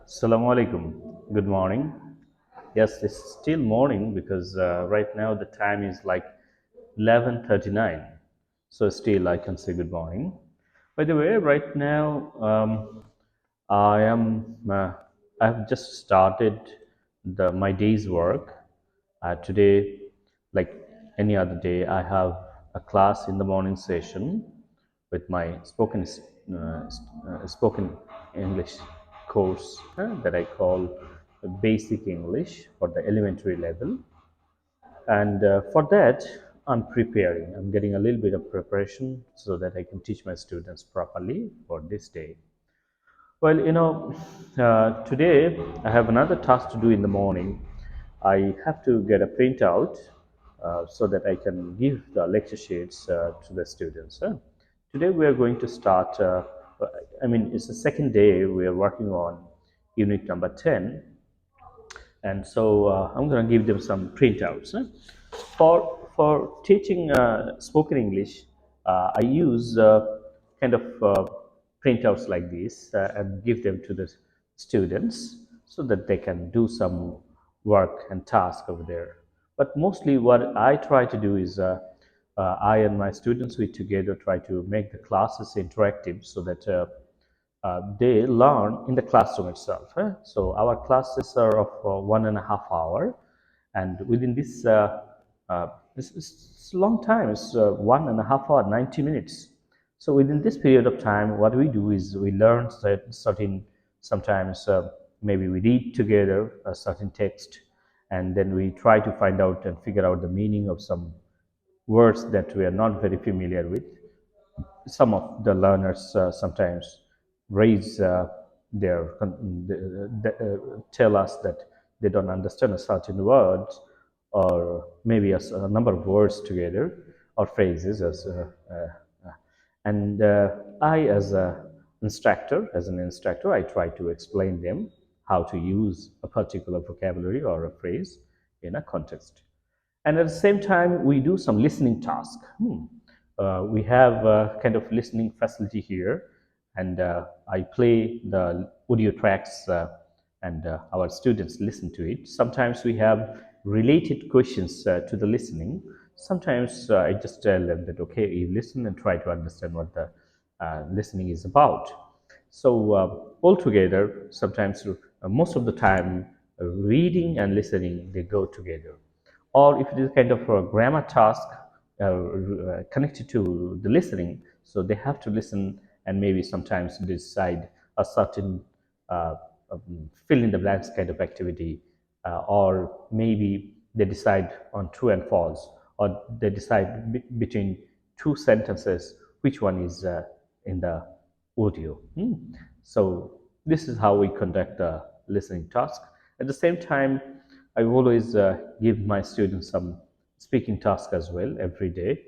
Assalamu alaikum. Good morning. Yes, it's still morning because right now the time is like 11:39. So still I can say good morning. By the way, right now I am I've just started my day's work. Today, like any other day, I have a class in the morning session with my spoken English course that I call Basic English for the elementary level. And for that, I'm preparing. I'm getting a little bit of preparation so that I can teach my students properly for this day. Well, today I have another task to do in the morning. I have to get a printout so that I can give the lecture sheets to the students. Today we are going to start, it's the second day we are working on unit number 10. And so I'm going to give them some printouts. For teaching spoken English, I use kind of printouts like this and give them to the students so that they can do some work and task over there. But mostly, what I try to do is I and my students we together try to make the classes interactive so that they learn in the classroom itself. So our classes are of 1.5 hours, and within this long time, it's 1.5 hours, 90 minutes. So within this period of time, what we do is we learn certain, sometimes maybe we read together a certain text, and then we try to find out and figure out the meaning of some words that we are not very familiar with. Some of the learners sometimes raise tell us that they don't understand a certain word or maybe a number of words together or phrases and I as an instructor, I try to explain them how to use a particular vocabulary or a phrase in a context. And at the same time, we do some listening task. We have a kind of listening facility here, and I play the audio tracks, and our students listen to it. Sometimes we have related questions to the listening. Sometimes I just tell them that, okay, you listen and try to understand what the listening is about. So altogether, sometimes most of the time, reading and listening they go together. Or if it is kind of a grammar task connected to the listening, so they have to listen and maybe sometimes decide a certain fill in the blanks kind of activity, or maybe they decide on true and false, or they decide between two sentences which one is in the audio. So this is how we conduct the listening task. At the same time, I always give my students some speaking task as well every day,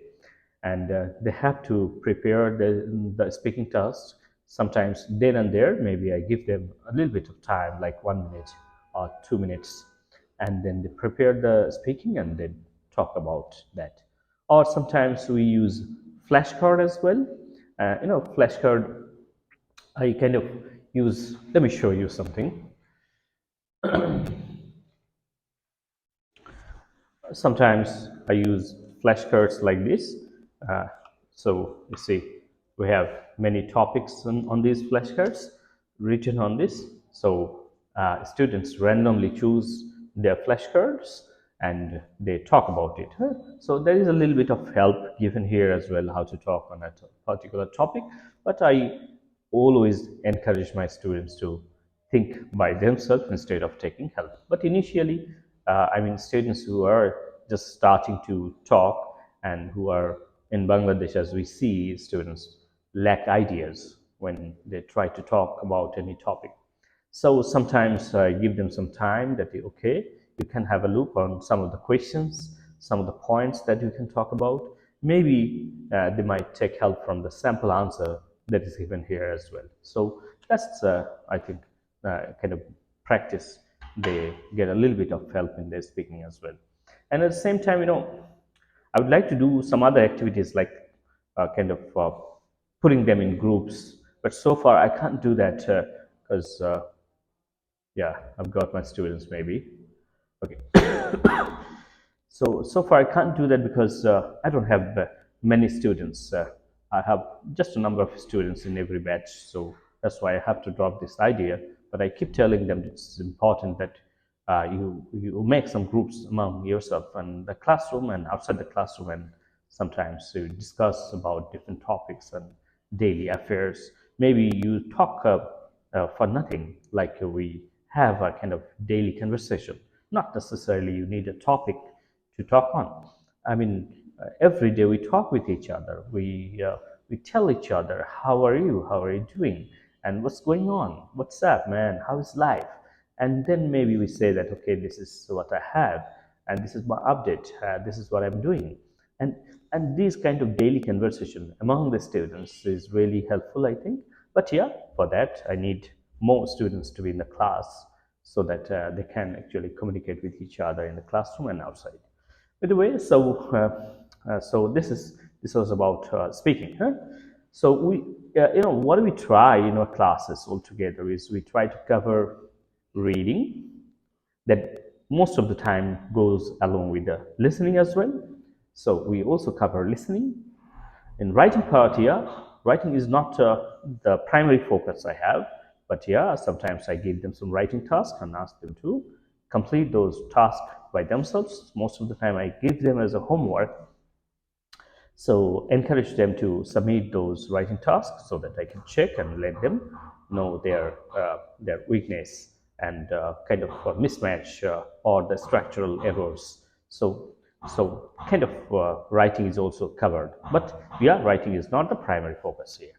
and they have to prepare the speaking task. Sometimes then and there, maybe I give them a little bit of time, like 1 minute or 2 minutes, and then they prepare the speaking and then talk about that. Or sometimes we use flashcard as well. Flashcard I kind of use. Let me show you something. Sometimes I use flashcards like this. Uh, so you see, we have many topics on these flashcards written on this. So students randomly choose their flashcards and they talk about it. So there is a little bit of help given here as well, how to talk on a particular topic. But I always encourage my students to think by themselves instead of taking help. But initially, students who are just starting to talk and who are in Bangladesh, as we see, students lack ideas when they try to talk about any topic. So sometimes I give them some time that, okay, you can have a look on some of the questions, some of the points that you can talk about. Maybe they might take help from the sample answer that is given here as well. So that's, I think, kind of practice. They get a little bit of help in their speaking as well. And at the same time, I would like to do some other activities like putting them in groups. But so far, I can't do that because Yeah, I've got my students maybe. Okay. So far I can't do that because I don't have many students. I have just a number of students in every batch, so that's why I have to drop this idea. But I keep telling them it's important that you make some groups among yourself and the classroom and outside the classroom, and sometimes you discuss about different topics and daily affairs. Maybe you talk for nothing, like we have a kind of daily conversation. Not necessarily you need a topic to talk on. I mean, every day we talk with each other. We tell each other, "How are you? How are you doing? And what's going on? What's up, man? How is life?" And then maybe we say that, okay, this is what I have, and this is my update. This is what I'm doing, and these kind of daily conversation among the students is really helpful, I think. But yeah, for that I need more students to be in the class so that they can actually communicate with each other in the classroom and outside. By the way, so this was about speaking. Huh? So what do we try in our classes altogether is we try to cover reading, that most of the time goes along with the listening as well. So we also cover listening. In writing part, yeah, writing is not the primary focus I have, but yeah, sometimes I give them some writing tasks and ask them to complete those tasks by themselves. Most of the time, I give them as a homework, so encourage them to submit those writing tasks so that I can check and let them know their weakness and kind of mismatch or the structural errors. So kind of writing is also covered, but yeah, writing is not the primary focus here.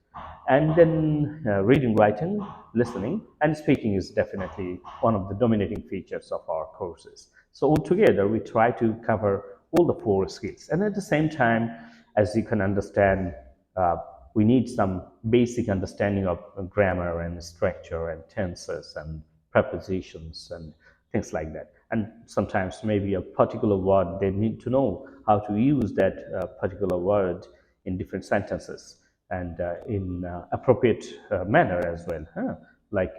And then reading, writing, listening, and speaking is definitely one of the dominating features of our courses. So altogether, we try to cover all the four skills. And at the same time, as you can understand, uh, we need some basic understanding of grammar and structure and tenses and prepositions and things like that. And sometimes maybe a particular word, they need to know how to use that particular word in different sentences and in appropriate manner as well. Huh? Like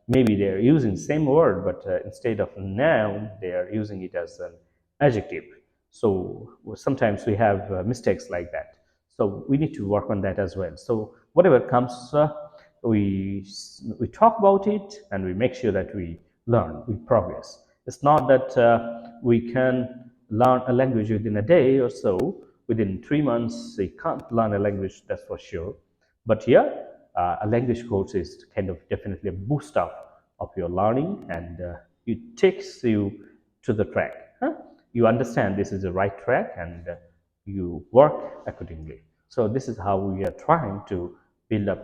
maybe they're using the same word, but instead of a noun, they are using it as an adjective. So sometimes we have mistakes like that. So we need to work on that as well. So whatever comes, we we talk about it and we make sure that we learn, we progress. It's not that we can learn a language within a day or so. Within 3 months, you can't learn a language, that's for sure. But yeah, a language course is kind of definitely a boost up of your learning, and it takes you to the track. Huh? You understand this is the right track, and you work accordingly. So this is how we are trying to build up